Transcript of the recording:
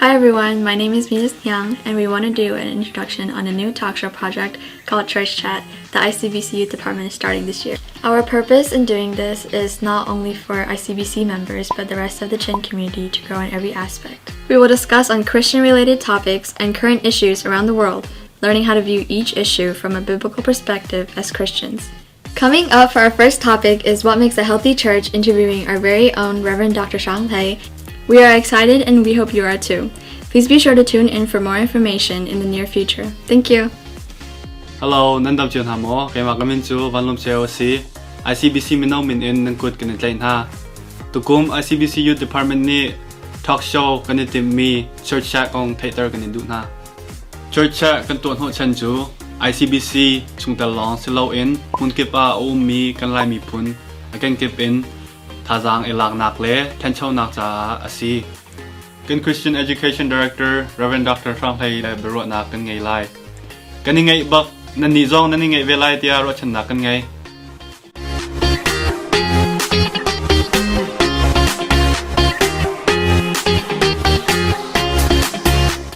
Hi everyone, my name is Mrs. Young, and we want to do an introduction on a new talk show project called Church Chat the ICBC Youth Department is starting this year. Our purpose in doing this is not only for ICBC members, but the rest of the Chin community to grow in every aspect. We will discuss on Christian-related topics and current issues around the world, learning how to view each issue from a biblical perspective as Christians. Coming up for our first topic is what makes a healthy church, interviewing our very own Reverend Dr. Shang Pei. We are excited and we hope you are too. Please be sure to tune in for more information in the near future. Thank you. Hello, nandam chion hamo. Kaya makamin chu vanlom cheo si ICBC minaw min in ng kut kanit lain ha. Tukum ICBC Youth Department ni talk show kanit mi church chat kong theater kanit du na. Church chat kan tuan ho chan chu ICBC chung talong silaw in mun kip a mi kan lai mi pun akan kip in Thazang ilang nakle tencho nak cha asi kan Christian Education Director Reverend Dr. Shang Pei le berot nak kan ngai lai kan ngai bak nan ni zong nan ngai velai tia ro chan nak kan ngai